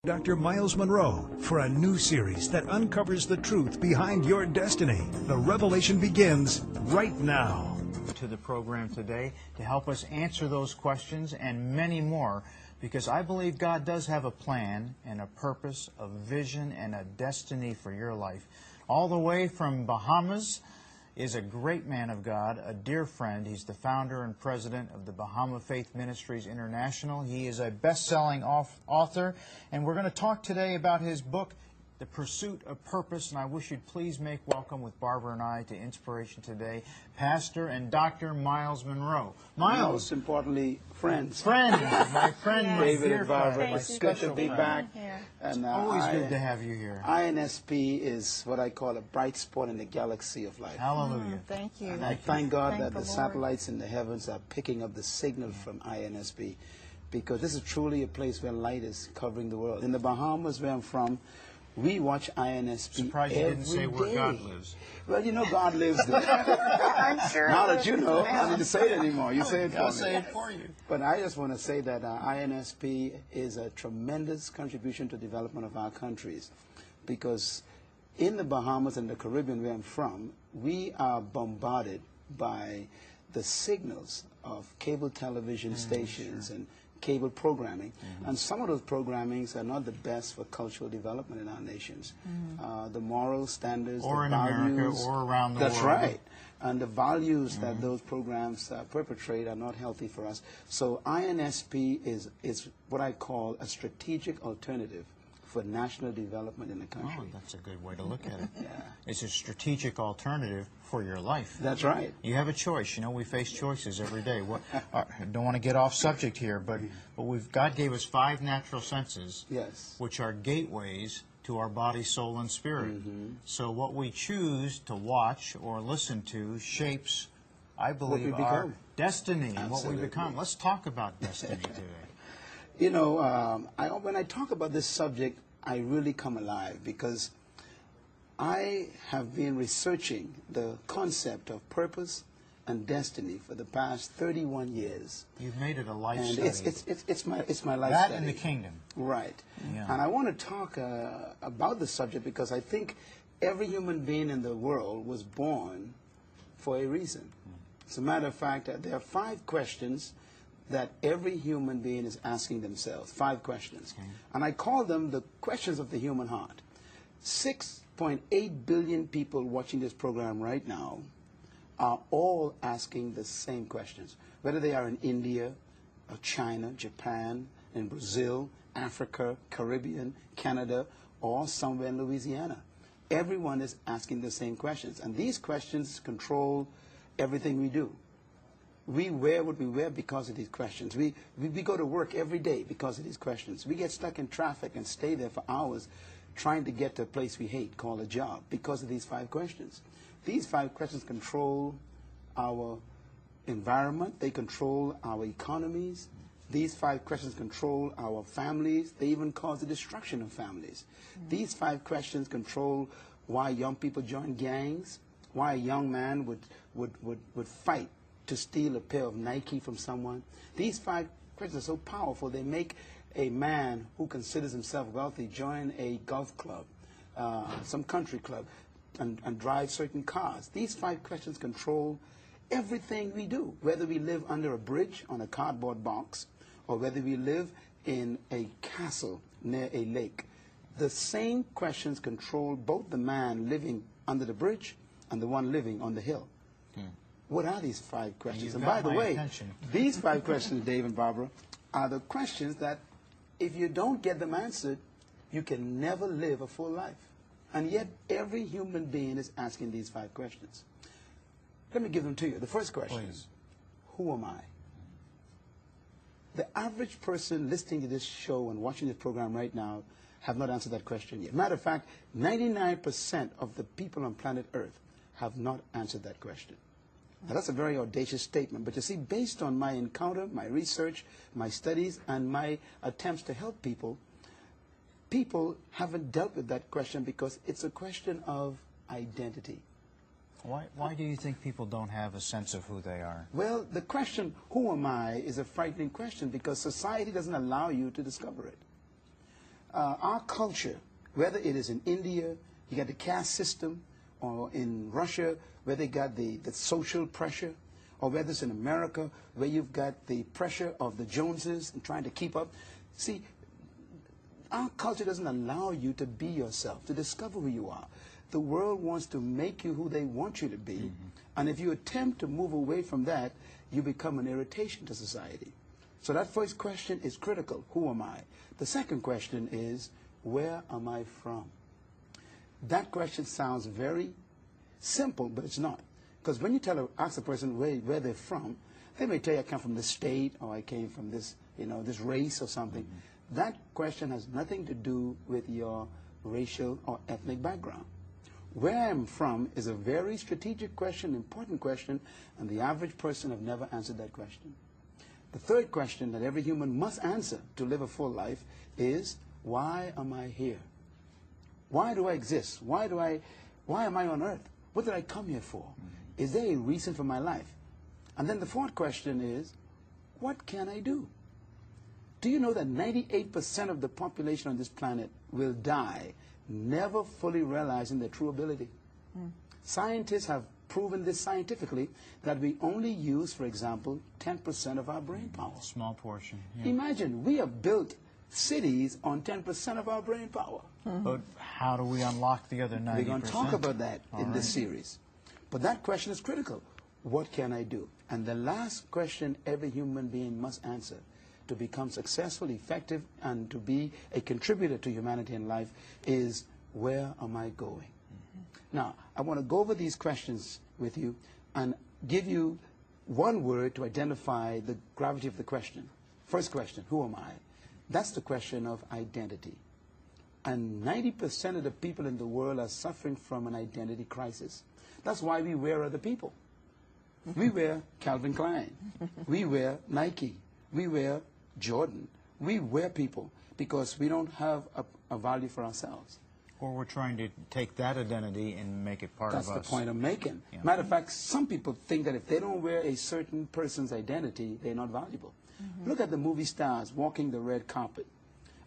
Dr. Myles Munroe for a new series that uncovers the truth behind your destiny. The revelation begins right now. To the program today to help us answer those questions and many more, because I believe God does have a plan and a purpose, a vision and a destiny for your life. All the way from Bahamas is a great man of God, a dear friend. He's the founder and president of the Bahama Faith Ministries International. He is a best-selling author, and we're going to talk today about his book, The Pursuit of Purpose, and I wish you'd please make welcome with Barbara and I to Inspiration Today, Pastor and Dr. Myles Munroe. Myles. Most importantly, friends. Friend, my friend, my David dear and Barbara, friend, my it's good to special be friend. back. And, always good to have you here. INSP is what I call a bright spot in the galaxy of life. Hallelujah. Thank you. And I thank God Thank that the the Lord. satellites in the heavens are picking up the signal from INSP, because this is truly a place where light is covering the world. In the Bahamas, where I'm from, we watch INSP Surprised you every didn't say where day. God lives. Well, you know God lives there. I'm sure. Now that you know, I don't need to say it anymore. You say it for I'll me. say it for you. But I just want to say that INSP is a tremendous contribution to the development of our countries, because in the Bahamas and the Caribbean where I'm from, we are bombarded by the signals of cable television stations and cable programming, and some of those programmings are not the best for cultural development in our nations. The moral standards, Or the in values, America, or around the that's world. right. And the values that those programs perpetrate are not healthy for us. So INSP is what I call a strategic alternative for national development in the country. Oh, that's a good way to look at it. Yeah. It's a strategic alternative for your life. That's right. You have a choice. You know, we face choices every day. I don't want to get off subject here, but God gave us 5 natural senses, Yes. which are gateways to our body, soul, and spirit. So what we choose to watch or listen to shapes, I believe, we our become. destiny and what we Absolutely. become. Let's talk about destiny today. You know, when I talk about this subject, I really come alive, because I have been researching the concept of purpose and destiny for the past 31 years. You've made it a life And study. it's my life That study. and the kingdom. Right. Yeah. And I want to talk about the subject because I think every human being in the world was born for a reason. As a matter of fact, there are 5 questions that every human being is asking themselves. 5 questions. And I call them the questions of the human heart. 6.8 billion people watching this program right now are all asking the same questions, whether they are in India, or China, Japan, in Brazil, Africa, Caribbean, Canada, or somewhere in Louisiana. Everyone is asking the same questions, and these questions control everything we do. We wear what we wear because of these questions. We go to work every day because of these questions. We get stuck in traffic and stay there for hours trying to get to a place we hate, called a job, because of these 5 questions. These 5 questions control our environment. They control our economies. These 5 questions control our families. They even cause the destruction of families. These 5 questions control why young people join gangs, why a young man would fight to steal a pair of Nike from someone. These 5 questions are so powerful, they make a man who considers himself wealthy join a golf club, some country club, and drive certain cars. These 5 questions control everything we do, whether we live under a bridge on a cardboard box or whether we live in a castle near a lake. The same questions control both the man living under the bridge and the one living on the hill. What are these 5 questions? You've And got by the my way, attention. these 5 questions, Dave and Barbara, are the questions that if you don't get them answered, you can never live a full life. And yet, every human being is asking these 5 questions. Let me give them to you. The first question is, who am I? The average person listening to this show and watching this program right now have not answered that question yet. Matter of fact, 99% of the people on planet Earth have not answered that question. Now, that's a very audacious statement, but you see, based on my encounter, my research, my studies, and my attempts to help people, people haven't dealt with that question because it's a question of identity. Why do you think people don't have a sense of who they are? Well, the question, who am I, is a frightening question because society doesn't allow you to discover it. our culture, whether it is in India, you got the caste system, or in Russia, where they got the social pressure, or whether it's in America, where you've got the pressure of the Joneses and trying to keep up. See, our culture doesn't allow you to be yourself, to discover who you are. The world wants to make you who they want you to be, and if you attempt to move away from that, you become an irritation to society. So that first question is critical. Who am I? The second question is, where am I from? That question sounds very simple, but it's not. Because when you ask a person where they're from, they may tell you, I come from this state, or I came from this, this race or something. That question has nothing to do with your racial or ethnic background. Where I'm from is a very strategic question, important question, and the average person have never answered that question. The third question that every human must answer to live a full life is, why am I here? Why do I exist? Why am I on earth? What did I come here for? Is there a reason for my life? And then the fourth question is, what can I do? Do you know that 98% of the population on this planet will die never fully realizing their true ability? Scientists have proven this scientifically, that we only use, for example, 10% of our brain power. A small portion. Yeah. Imagine, we have built cities on 10% of our brain power. But how do we unlock the other 90%? We're going to talk about that in this series. But that question is critical. What can I do? And the last question every human being must answer to become successful, effective, and to be a contributor to humanity in life is, where am I going? Now, I want to go over these questions with you and give you one word to identify the gravity of the question. First question, who am I? That's the question of identity. And 90% of the people in the world are suffering from an identity crisis. That's why we wear other people. We wear Calvin Klein. We wear Nike. We wear Jordan. We wear people because we don't have a value for ourselves. Or we're trying to take that identity and make it part of us. That's the point I'm making. Yeah. Matter of fact, some people think that if they don't wear a certain person's identity, they're not valuable. Look at the movie stars walking the red carpet.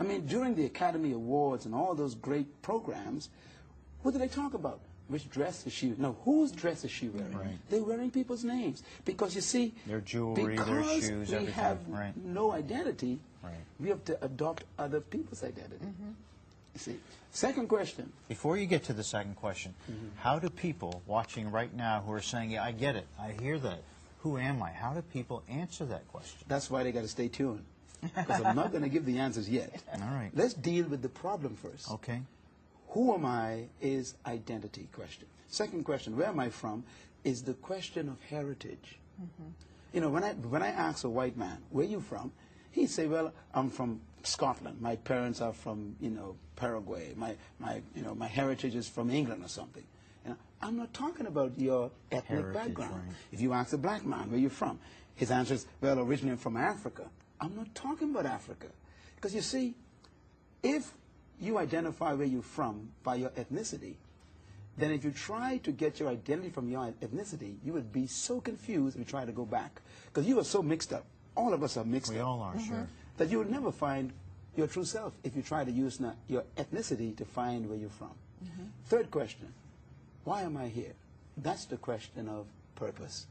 I mean, during the Academy Awards and all those great programs, what do they talk about? Which dress is she? No, whose dress is she wearing? Right. They're wearing people's names. Because you see, their jewelry, their shoes, we everything. have Right. no identity, Right. we have to adopt other people's identity. You see. Second question. Before you get to the second question, how do people watching right now who are saying, yeah, I get it, I hear that, who am I? How do people answer that question? That's why they got to stay tuned. Because I'm not going to give the answers yet. All right. Let's deal with the problem first. Okay. Who am I is identity question. Second question, where am I from, is the question of heritage. You know, when I ask a white man, where are you from? He'd say, well, I'm from Scotland. My parents are from, Paraguay. My heritage is from England or something. I'm not talking about your ethnic Heritage, background. right. If you ask a black man, where are you from? His answer is, well, originally I'm from Africa. I'm not talking about Africa. Because you see, if you identify where you're from by your ethnicity, then if you try to get your identity from your ethnicity, you would be so confused if you try to go back. Because you are so mixed up. All of us are mixed up. We all are, sure. That you would never find your true self if you try to use your ethnicity to find where you're from. Third question, why am I here? That's the question of purpose,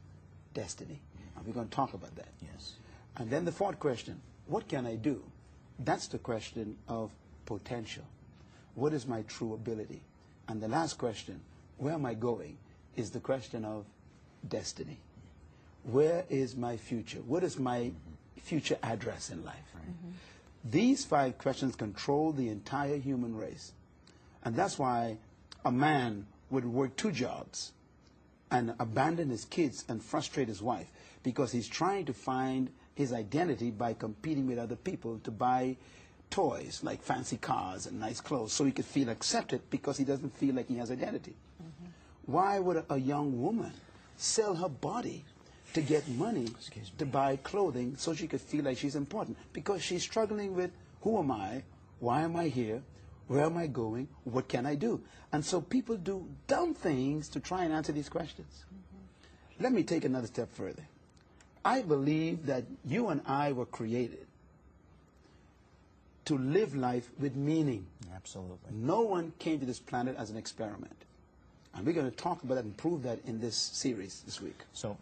destiny. And we're going to talk about that. Yes. And then the fourth question, what can I do? That's the question of potential. What is my true ability? And the last question, where am I going, is the question of destiny. Where is my future? What is my future address in life? These 5 questions control the entire human race. And that's why a man would work 2 jobs and abandon his kids and frustrate his wife because he's trying to find his identity by competing with other people to buy toys like fancy cars and nice clothes so he could feel accepted because he doesn't feel like he has identity. Why would a young woman sell her body to get money to buy clothing so she could feel like she's important? Because she's struggling with, who am I? Why am I here? Where am I going? What can I do? And so people do dumb things to try and answer these questions. Let me take another step further. I believe that you and I were created to live life with meaning. Absolutely. No one came to this planet as an experiment. And we're going to talk about that and prove that in this series this week. So